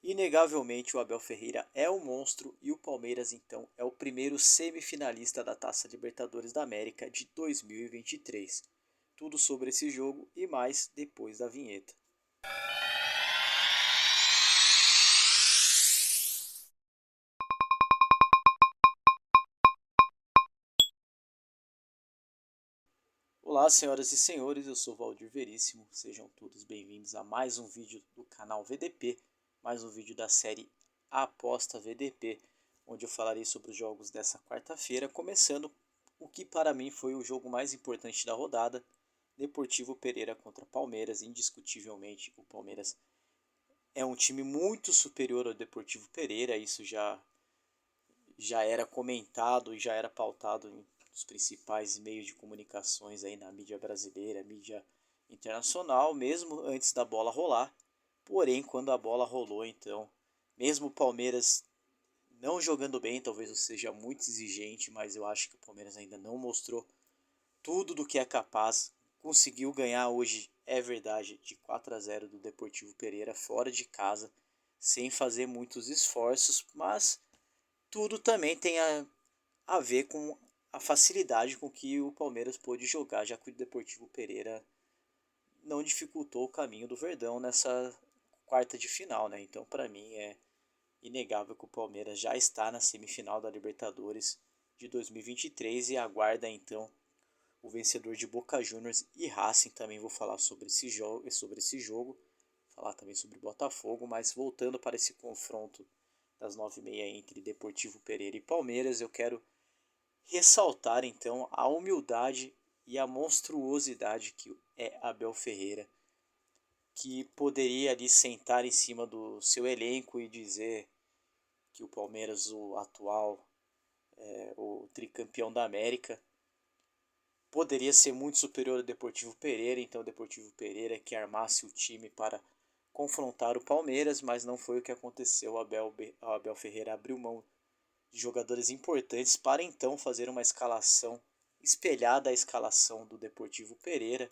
Inegavelmente o Abel Ferreira é um monstro e o Palmeiras então é o primeiro semifinalista da Taça Libertadores da América de 2023. Tudo sobre esse jogo e mais depois da vinheta. Olá, senhoras e senhores, eu sou Valdir Veríssimo, sejam todos bem-vindos a mais um vídeo do canal VDP, mais um vídeo da série Aposta VDP, onde eu falarei sobre os jogos dessa quarta-feira, começando o que para mim foi o jogo mais importante da rodada, Deportivo Pereira contra Palmeiras. Indiscutivelmente o Palmeiras é um time muito superior ao Deportivo Pereira, isso já era comentado e já era pautado nos principais meios de comunicações aí na mídia brasileira, mídia internacional, mesmo antes da bola rolar. Porém, quando a bola rolou, então, mesmo o Palmeiras não jogando bem, talvez eu seja muito exigente, mas eu acho que o Palmeiras ainda não mostrou tudo do que é capaz. Conseguiu ganhar hoje, é verdade, de 4-0 do Deportivo Pereira fora de casa, sem fazer muitos esforços, mas tudo também tem a ver com a facilidade com que o Palmeiras pôde jogar, já que o Deportivo Pereira não dificultou o caminho do Verdão nessa quarta de final, né? Então, para mim, é inegável que o Palmeiras já está na semifinal da Libertadores de 2023 e aguarda então o vencedor de Boca Juniors e Racing. Também vou falar sobre esse jogo, falar também sobre Botafogo, mas voltando para esse confronto das 9h30 entre Deportivo Pereira e Palmeiras, eu quero ressaltar então a humildade e a monstruosidade que é Abel Ferreira, que poderia ali sentar em cima do seu elenco e dizer que o Palmeiras, o atual, o tricampeão da América, poderia ser muito superior ao Deportivo Pereira, então o Deportivo Pereira que armasse o time para confrontar o Palmeiras, mas não foi o que aconteceu. O Abel Ferreira abriu mão de jogadores importantes para então fazer uma escalação espelhada à escalação do Deportivo Pereira,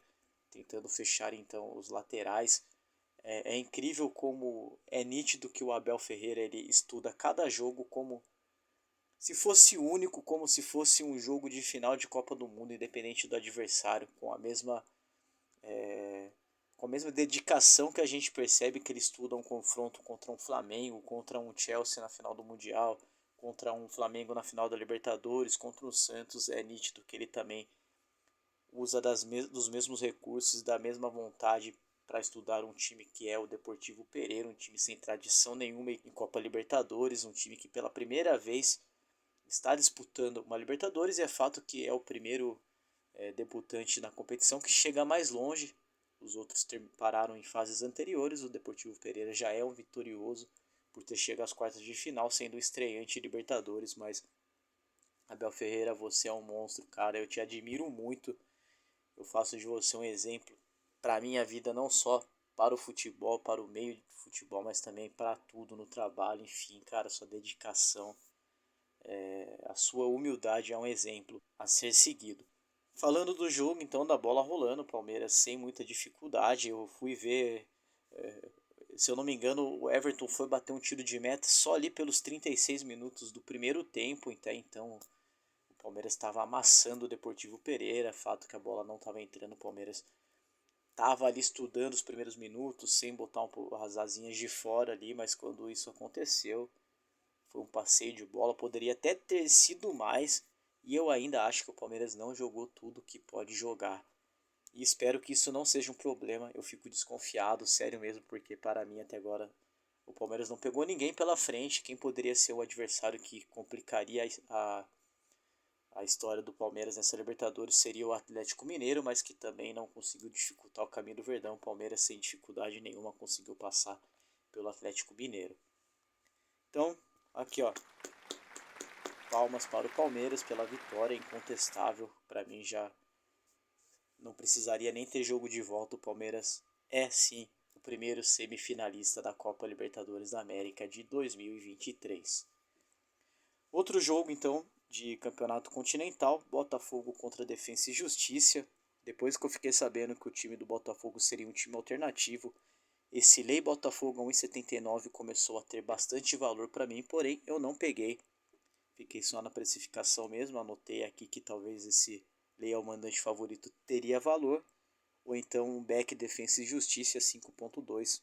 tentando fechar então os laterais. É incrível como é nítido que o Abel Ferreira ele estuda cada jogo como se fosse único, como se fosse um jogo de final de Copa do Mundo, independente do adversário, com a mesma dedicação que a gente percebe que ele estuda um confronto contra um Flamengo, contra um Chelsea na final do Mundial, contra um Flamengo na final da Libertadores, contra o Santos. É nítido que ele também usa dos mesmos recursos, da mesma vontade para estudar um time que é o Deportivo Pereira, um time sem tradição nenhuma em Copa Libertadores, um time que pela primeira vez está disputando uma Libertadores, e é fato que é o primeiro debutante na competição que chega mais longe. Os outros pararam em fases anteriores. O Deportivo Pereira já é um vitorioso por ter chegado às quartas de final, sendo estreante em Libertadores. Mas, Abel Ferreira, você é um monstro, cara. Eu te admiro muito. Eu faço de você um exemplo para a minha vida, não só para o futebol, para o meio de futebol, mas também para tudo no trabalho. Enfim, cara, sua dedicação, a sua humildade é um exemplo a ser seguido. Falando do jogo, então, da bola rolando, o Palmeiras sem muita dificuldade. Eu fui ver, se eu não me engano, o Everton foi bater um tiro de meta só ali pelos 36 minutos do primeiro tempo. Até então, o Palmeiras estava amassando o Deportivo Pereira. Fato que a bola não estava entrando, o Palmeiras estava ali estudando os primeiros minutos, sem botar as asinhas de fora ali, mas quando isso aconteceu, foi um passeio de bola. Poderia até ter sido mais, e eu ainda acho que o Palmeiras não jogou tudo que pode jogar. E espero que isso não seja um problema. Eu fico desconfiado, sério mesmo, porque para mim até agora o Palmeiras não pegou ninguém pela frente. Quem poderia ser o adversário que complicaria a história do Palmeiras nessa Libertadores seria o Atlético Mineiro, mas que também não conseguiu dificultar o caminho do Verdão. O Palmeiras, sem dificuldade nenhuma, conseguiu passar pelo Atlético Mineiro. Então, aqui ó, palmas para o Palmeiras pela vitória incontestável. Para mim já não precisaria nem ter jogo de volta. O Palmeiras é sim o primeiro semifinalista da Copa Libertadores da América de 2023. Outro jogo então de campeonato continental, Botafogo contra Defensa e Justiça. Depois que eu fiquei sabendo que o time do Botafogo seria um time alternativo, Esse Lei Botafogo a 1,79 começou a ter bastante valor para mim, porém eu não peguei. Fiquei só na precificação mesmo, anotei aqui que talvez esse Lei ao mandante favorito teria valor, ou então o Beck Defensa e Justiça 5.2.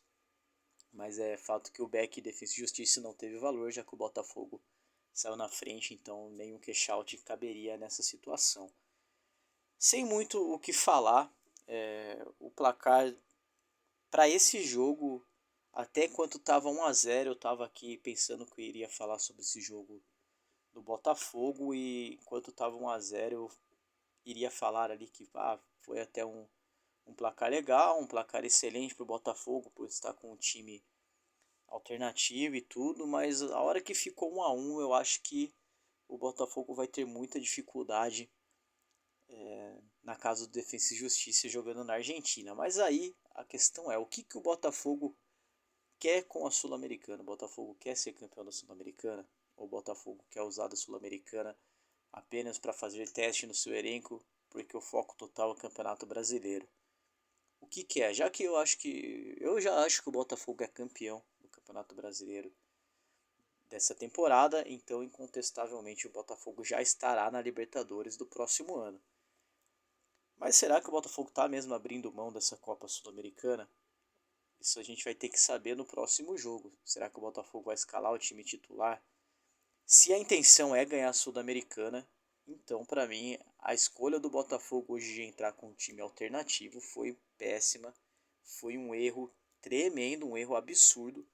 Mas é fato que o Beck Defensa e Justiça não teve valor, já que o Botafogo saiu na frente, então nenhum cash out caberia nessa situação. Sem muito o que falar, o placar para esse jogo, até enquanto estava 1 a 0, eu estava aqui pensando que eu iria falar sobre esse jogo do Botafogo, e enquanto estava 1 a 0 eu iria falar ali que foi até um placar legal, um placar excelente para o Botafogo, por estar com um time alternativo e tudo, mas a hora que ficou 1 a 1 eu acho que o Botafogo vai ter muita dificuldade na casa do Defensa e Justiça jogando na Argentina. Mas aí a questão é, o que o Botafogo quer com a Sul-Americana? O Botafogo quer ser campeão da Sul-Americana? Ou o Botafogo quer usar da Sul-Americana apenas para fazer teste no seu elenco, porque o foco total é o Campeonato Brasileiro? O que é? Já que eu já acho que o Botafogo é campeão do Campeonato Brasileiro dessa temporada, então incontestavelmente o Botafogo já estará na Libertadores do próximo ano. Mas será que o Botafogo está mesmo abrindo mão dessa Copa Sul-Americana? Isso a gente vai ter que saber no próximo jogo. Será que o Botafogo vai escalar o time titular? Se a intenção é ganhar a Sul-Americana, então para mim a escolha do Botafogo hoje de entrar com um time alternativo foi péssima. Foi um erro tremendo, um erro absurdo.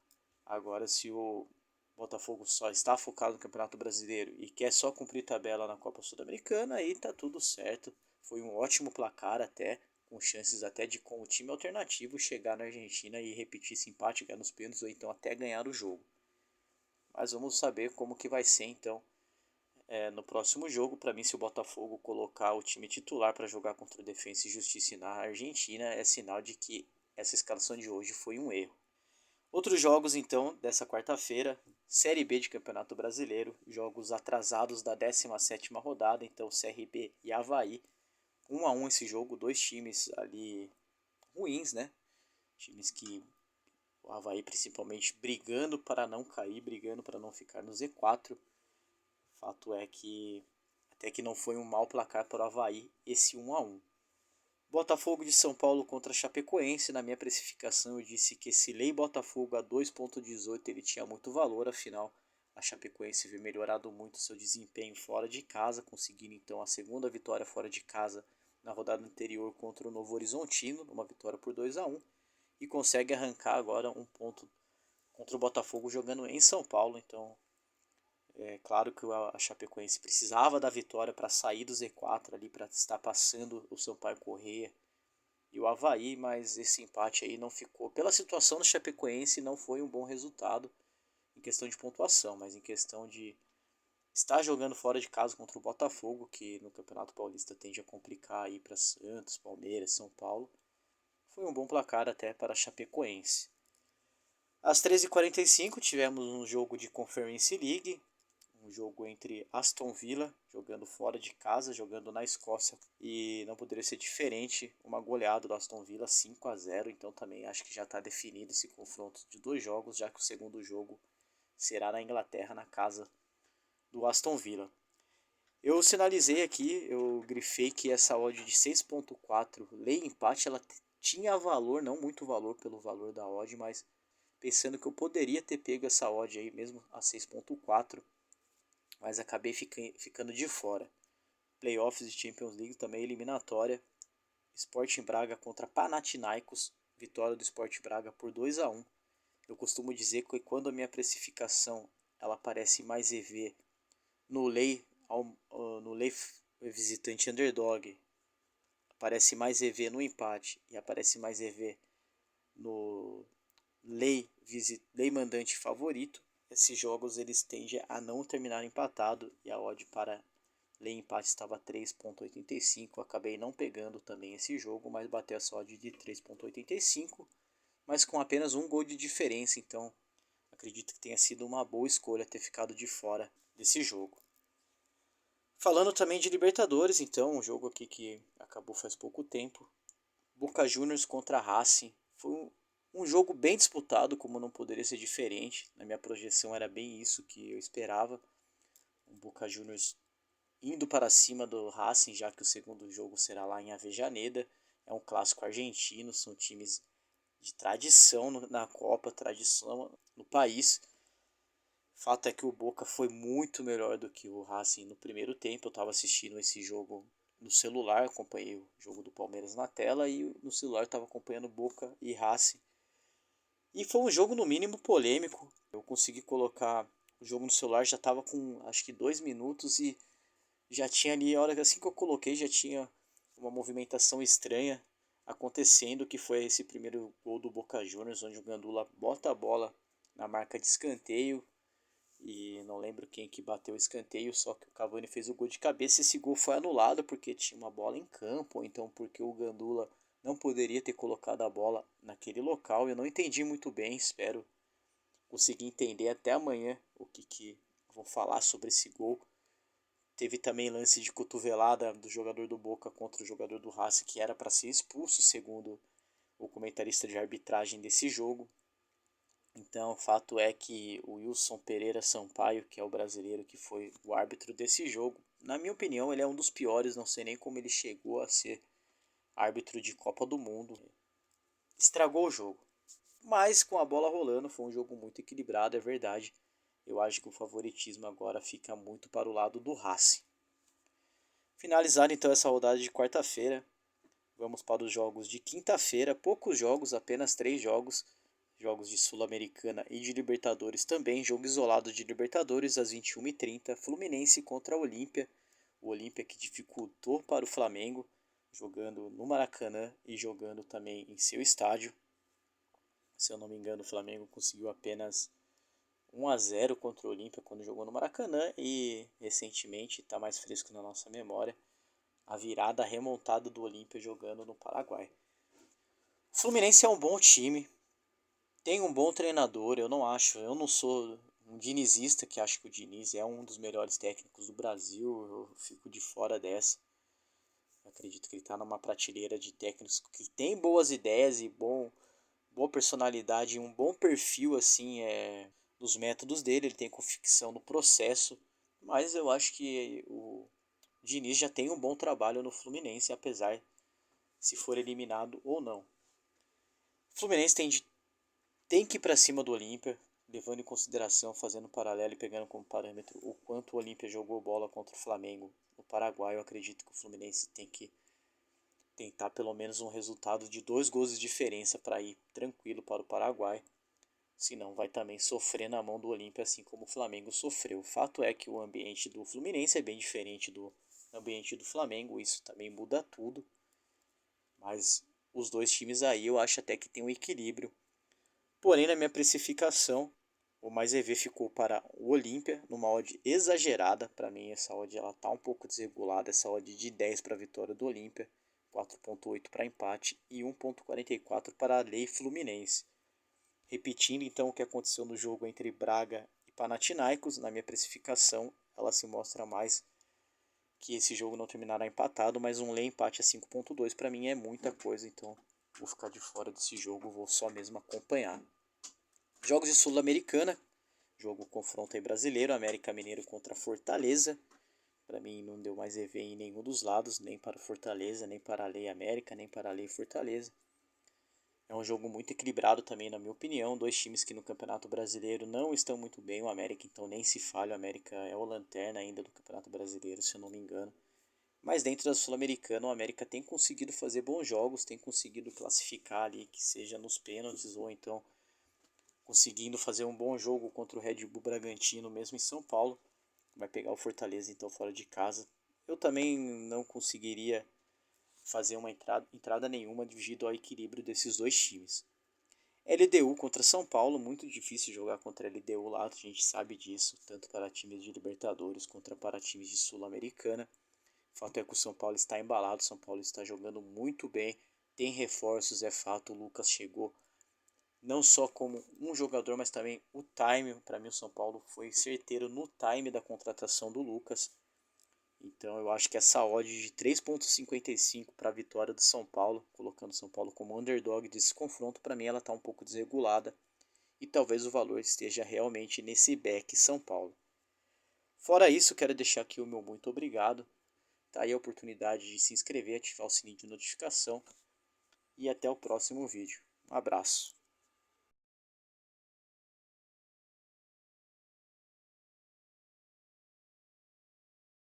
Agora, se o Botafogo só está focado no Campeonato Brasileiro e quer só cumprir tabela na Copa Sul-Americana, aí tá tudo certo. Foi um ótimo placar até, com chances até de com o time alternativo chegar na Argentina e repetir esse empate, ganhar nos pênaltis ou então até ganhar o jogo. Mas vamos saber como que vai ser então no próximo jogo. Para mim, se o Botafogo colocar o time titular para jogar contra o Defensa e Justiça na Argentina, é sinal de que essa escalação de hoje foi um erro. Outros jogos então dessa quarta-feira, Série B de Campeonato Brasileiro, jogos atrasados da 17ª rodada, então CRB e Avaí, 1 a 1 esse jogo, dois times ali ruins, né? Times que o Avaí principalmente brigando para não cair, brigando para não ficar no Z4. Fato é que até que não foi um mau placar para o Avaí esse 1 a 1. Botafogo de São Paulo contra Chapecoense. Na minha precificação eu disse que esse Lei Botafogo a 2.18 ele tinha muito valor, afinal a Chapecoense veio melhorado muito seu desempenho fora de casa, conseguindo então a segunda vitória fora de casa na rodada anterior contra o Novo Horizontino, uma vitória por 2 a 1, e consegue arrancar agora um ponto contra o Botafogo jogando em São Paulo. Então é claro que a Chapecoense precisava da vitória para sair do Z4 ali, para estar passando o Sampaio Corrêa e o Avaí, mas esse empate aí não ficou. Pela situação do Chapecoense não foi um bom resultado em questão de pontuação, mas em questão de estar jogando fora de casa contra o Botafogo, que no Campeonato Paulista tende a complicar aí para Santos, Palmeiras, São Paulo, foi um bom placar até para a Chapecoense. Às 13h45 tivemos um jogo de Conference League, um jogo entre Aston Villa, jogando fora de casa, jogando na Escócia, e não poderia ser diferente, uma goleada do Aston Villa 5 a 0, então também acho que já está definido esse confronto de dois jogos, já que o segundo jogo será na Inglaterra, na casa do Aston Villa. Eu sinalizei aqui, eu grifei que essa odd de 6.4, lei empate, ela tinha valor, não muito valor pelo valor da odd, mas pensando que eu poderia ter pego essa odd aí mesmo a 6.4, mas acabei ficando de fora. Playoffs de Champions League também eliminatória. Sporting Braga contra Panathinaikos, vitória do Sporting Braga por 2 a 1. Eu costumo dizer que quando a minha precificação ela aparece mais EV no lei visitante underdog, aparece mais EV no empate e aparece mais EV no lei mandante favorito, esses jogos eles tendem a não terminar empatado, e a odd para lei empate estava 3.85, acabei não pegando também esse jogo, mas bateu essa odd de 3.85, mas com apenas um gol de diferença, então acredito que tenha sido uma boa escolha ter ficado de fora desse jogo. Falando também de Libertadores, então, um jogo aqui que acabou faz pouco tempo, Boca Juniors contra Racing, foi Um jogo bem disputado, como não poderia ser diferente. Na minha projeção era bem isso que eu esperava. O Boca Juniors indo para cima do Racing, já que o segundo jogo será lá em Avejaneda. É um clássico argentino, são times de tradição na Copa, tradição no país. Fato é que o Boca foi muito melhor do que o Racing no primeiro tempo. Eu estava assistindo esse jogo no celular, acompanhei o jogo do Palmeiras na tela e no celular estava acompanhando Boca e Racing. E foi um jogo no mínimo polêmico. Eu consegui colocar o jogo no celular, já estava com acho que 2 minutos e já tinha ali, a hora assim que eu coloquei, já tinha uma movimentação estranha acontecendo, que foi esse primeiro gol do Boca Juniors, onde o Gandula bota a bola na marca de escanteio. E não lembro quem que bateu o escanteio, só que o Cavani fez o gol de cabeça. Esse gol foi anulado porque tinha uma bola em campo, ou então porque o Gandula não poderia ter colocado a bola naquele local. Eu não entendi muito bem, espero conseguir entender até amanhã o que vão falar sobre esse gol. Teve também lance de cotovelada do jogador do Boca contra o jogador do Racing, que era para ser expulso, segundo o comentarista de arbitragem desse jogo. Então, o fato é que o Wilson Pereira Sampaio, que é o brasileiro que foi o árbitro desse jogo, na minha opinião, ele é um dos piores, não sei nem como ele chegou a ser árbitro de Copa do Mundo. Estragou o jogo. Mas com a bola rolando, foi um jogo muito equilibrado, é verdade. Eu acho que o favoritismo agora fica muito para o lado do Racing. Finalizado então essa rodada de quarta-feira, vamos para os jogos de quinta-feira. Poucos jogos, apenas 3 jogos. Jogos de Sul-Americana e de Libertadores também. Jogo isolado de Libertadores às 21h30. Fluminense contra a Olímpia. O Olímpia que dificultou para o Flamengo, jogando no Maracanã e jogando também em seu estádio. Se eu não me engano, o Flamengo conseguiu apenas 1-0 contra o Olímpia quando jogou no Maracanã. E recentemente, está mais fresco na nossa memória, a virada remontada do Olímpia jogando no Paraguai. O Fluminense é um bom time, tem um bom treinador, eu não sou um dinizista que acho que o Diniz é um dos melhores técnicos do Brasil, eu fico de fora dessa. Eu acredito que ele está numa prateleira de técnicos que tem boas ideias e boa personalidade e um bom perfil assim nos métodos dele, ele tem convicção no processo, mas eu acho que o Diniz já tem um bom trabalho no Fluminense, apesar se for eliminado ou não. O Fluminense tem que ir para cima do Olímpia, levando em consideração, fazendo um paralelo e pegando como parâmetro o quanto o Olímpia jogou bola contra o Flamengo no Paraguai. Eu acredito que o Fluminense tem que tentar pelo menos um resultado de 2 gols de diferença para ir tranquilo para o Paraguai. Senão vai também sofrer na mão do Olímpia, assim como o Flamengo sofreu. O fato é que o ambiente do Fluminense é bem diferente do ambiente do Flamengo, isso também muda tudo. Mas os dois times aí eu acho até que tem um equilíbrio. Porém, na minha precificação, o mais EV ficou para o Olímpia, numa odd exagerada. Para mim, essa odd ela tá um pouco desregulada. Essa odd de 10 para a vitória do Olímpia, 4,8 para empate e 1,44 para a Lei Fluminense. Repetindo então o que aconteceu no jogo entre Braga e Panathinaikos, na minha precificação, ela se mostra mais que esse jogo não terminará empatado, mas um Lei empate a 5,2 para mim é muita coisa, então vou ficar de fora desse jogo, vou só mesmo acompanhar. Jogos de Sul-Americana, jogo confronto aí brasileiro, América Mineiro contra Fortaleza. Para mim não deu mais EV em nenhum dos lados, nem para Fortaleza, nem para a Lei América, nem para a Lei Fortaleza. É um jogo muito equilibrado também, na minha opinião. Dois times que no Campeonato Brasileiro não estão muito bem. O América, então, nem se fala. O América é o lanterna ainda do Campeonato Brasileiro, se eu não me engano. Mas dentro da Sul-Americana, o América tem conseguido fazer bons jogos, tem conseguido classificar ali, que seja nos pênaltis ou então conseguindo fazer um bom jogo contra o Red Bull Bragantino, mesmo em São Paulo. Vai pegar o Fortaleza, então, fora de casa. Eu também não conseguiria fazer uma entrada nenhuma devido ao equilíbrio desses dois times. LDU contra São Paulo, muito difícil jogar contra LDU lá, a gente sabe disso, tanto para times de Libertadores contra para times de Sul-Americana. O fato é que o São Paulo está embalado, o São Paulo está jogando muito bem, tem reforços, é fato, o Lucas chegou não só como um jogador, mas também o time, para mim o São Paulo foi certeiro no time da contratação do Lucas. Então eu acho que essa odd de 3,55 para a vitória do São Paulo, colocando o São Paulo como underdog desse confronto, para mim ela está um pouco desregulada e talvez o valor esteja realmente nesse back São Paulo. Fora isso, quero deixar aqui o meu muito obrigado. Tá aí a oportunidade de se inscrever, ativar o sininho de notificação e até o próximo vídeo. Um abraço.